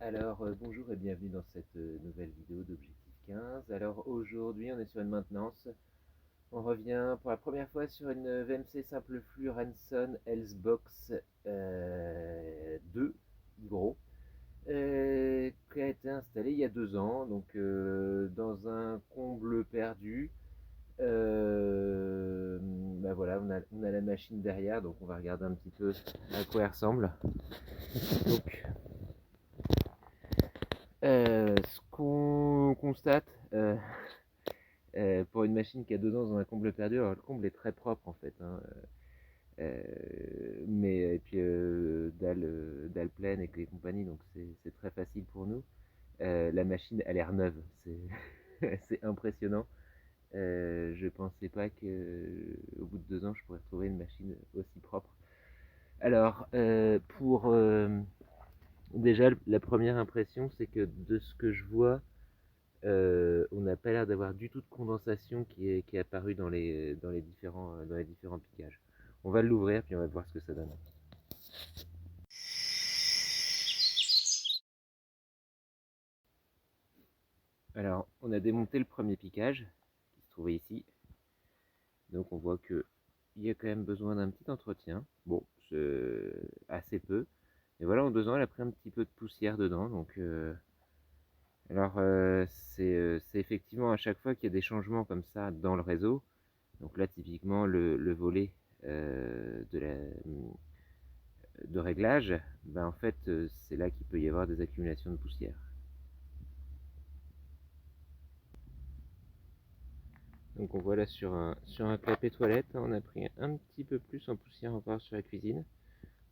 Bonjour et bienvenue dans cette nouvelle vidéo d'Objectif 15. Alors aujourd'hui on est sur une maintenance. On revient pour la première fois sur une VMC simple flux Ranson Healthbox 2 gros qui a été installé il y a 2 ans donc dans un comble perdu. Voilà, on a la machine derrière, donc on va regarder un petit peu à quoi elle ressemble. Donc ce qu'on constate pour une machine qui a 2 ans dans un comble perdu, alors le comble est très propre en fait, hein, mais et puis dalle pleine et compagnie, donc c'est très facile pour nous. La machine a l'air neuve, c'est c'est impressionnant. Je pensais pas que au bout de 2 ans je pourrais retrouver une machine aussi propre. Alors déjà la première impression c'est que de ce que je vois, on n'a pas l'air d'avoir du tout de condensation qui est apparue dans les différents piquages. On va l'ouvrir puis on va voir ce que ça donne. Alors, on a démonté le premier piquage qui se trouvait ici. Donc on voit que il y a quand même besoin d'un petit entretien. Bon, assez peu. Mais voilà, en 2 ans, elle a pris un petit peu de poussière dedans. Donc, c'est effectivement à chaque fois qu'il y a des changements comme ça dans le réseau. Donc là, typiquement, le volet de réglage, ben en fait, c'est là qu'il peut y avoir des accumulations de poussière. Donc on voit là sur un clapet toilette, on a pris un petit peu plus en poussière encore sur la cuisine.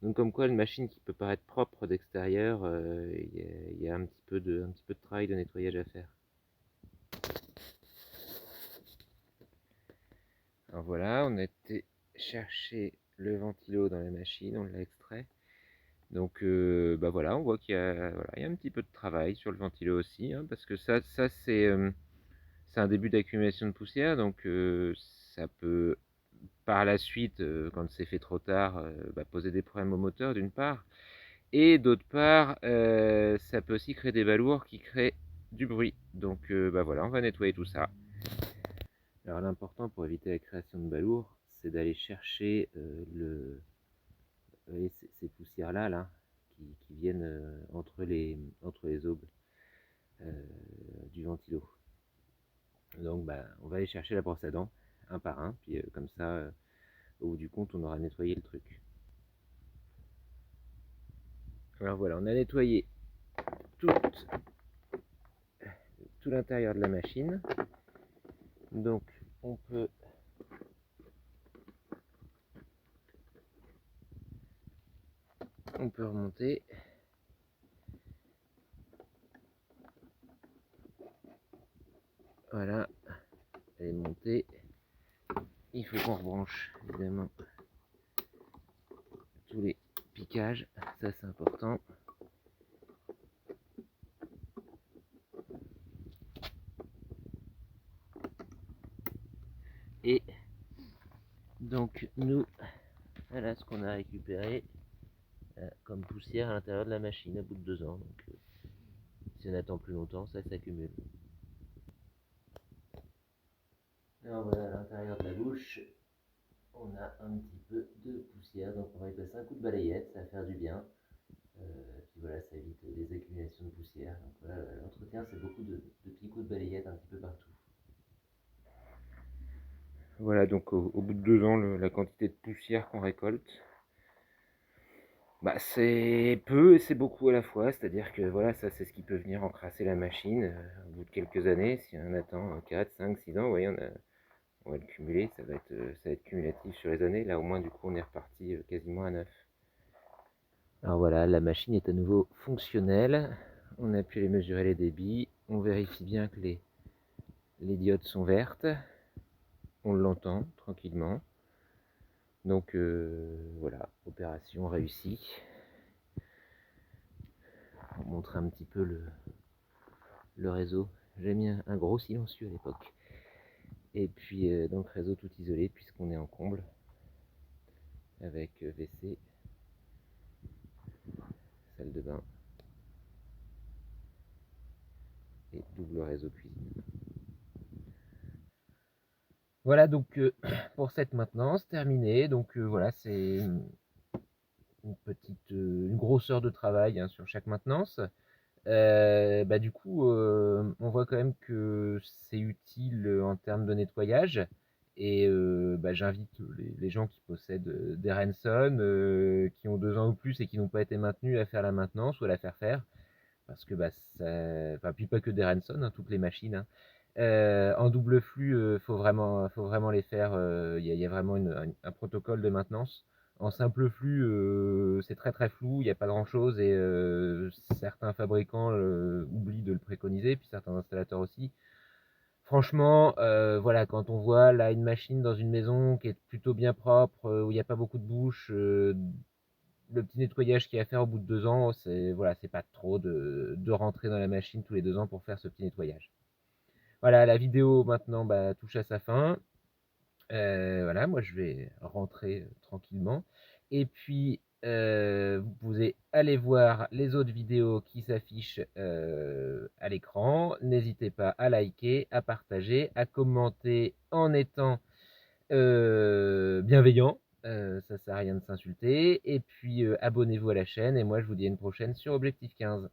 Donc comme quoi une machine qui peut paraître propre d'extérieur, il y a un petit peu de travail de nettoyage à faire. Alors voilà, on a été chercher le ventilo dans la machine, on l'a extrait. Donc bah voilà, on voit il y a un petit peu de travail sur le ventilo aussi, hein, parce que ça c'est un début d'accumulation de poussière, donc ça peut par la suite, quand c'est fait trop tard, poser des problèmes au moteur d'une part, et d'autre part, ça peut aussi créer des balourds qui créent du bruit. Donc bah voilà, on va nettoyer tout ça. Alors l'important pour éviter la création de balourds, c'est d'aller chercher ces poussières-là, là, qui viennent entre les aubes du ventilo. Donc bah, on va aller chercher la brosse à dents, un par un, puis comme ça, au bout du compte, on aura nettoyé le truc. Alors voilà, on a nettoyé tout l'intérieur de la machine. Donc on peut remonter. Voilà, elle est montée. Il faut qu'on rebranche évidemment tous les piquages, ça c'est important. Et donc nous, voilà ce qu'on a récupéré comme poussière à l'intérieur de la machine à bout de 2 ans. Donc si on attend plus longtemps, ça s'accumule. Alors voilà, à l'intérieur de la bouche, on a un petit peu de poussière, donc on va y passer un coup de balayette, ça va faire du bien. Puis voilà, ça évite des accumulations de poussière. Donc voilà, l'entretien c'est beaucoup de petits coups de balayette un petit peu partout. Voilà, donc au bout de 2 ans, la quantité de poussière qu'on récolte, bah, c'est peu et c'est beaucoup à la fois. C'est-à-dire que voilà, ça c'est ce qui peut venir encrasser la machine au bout de quelques années. Si on attend 4, 5, 6 ans, voyez, on va le cumuler, ça va être cumulatif sur les années. Là au moins du coup on est reparti quasiment à neuf. Alors voilà, la machine est à nouveau fonctionnelle. On a pu aller mesurer les débits. On vérifie bien que les diodes sont vertes. On l'entend tranquillement. Donc voilà, opération réussie. On va montrer un petit peu le réseau. J'ai mis un gros silencieux à l'époque. Et puis donc réseau tout isolé puisqu'on est en comble avec WC, salle de bain. et double réseau cuisine. Voilà donc pour cette maintenance terminée. Donc voilà, c'est une grosse heure de travail hein, sur chaque maintenance. Bah, du coup, on voit quand même que c'est utile en termes de nettoyage. Et bah, j'invite les gens qui possèdent des Renson, qui ont 2 ans ou plus et qui n'ont pas été maintenus à faire la maintenance ou à la faire faire. Parce que bah, enfin, puis pas que des Renson, hein, toutes les machines, hein. En double flux, faut vraiment les faire. Il y a vraiment un protocole de maintenance. En simple flux, c'est très très flou, il n'y a pas grand chose et certains fabricants oublient de le préconiser, puis certains installateurs aussi. Franchement, voilà, quand on voit là une machine dans une maison qui est plutôt bien propre, où il n'y a pas beaucoup de bouches, le petit nettoyage qu'il y a à faire au bout de 2 ans, c'est voilà, c'est pas trop de rentrer dans la machine tous les 2 ans pour faire ce petit nettoyage. Voilà, la vidéo maintenant bah, touche à sa fin. Voilà, moi je vais rentrer tranquillement. Et puis, vous pouvez aller voir les autres vidéos qui s'affichent à l'écran. N'hésitez pas à liker, à partager, à commenter en étant bienveillant. Ça sert à rien de s'insulter. Et puis, abonnez-vous à la chaîne. Et moi, je vous dis à une prochaine sur Objectif 15.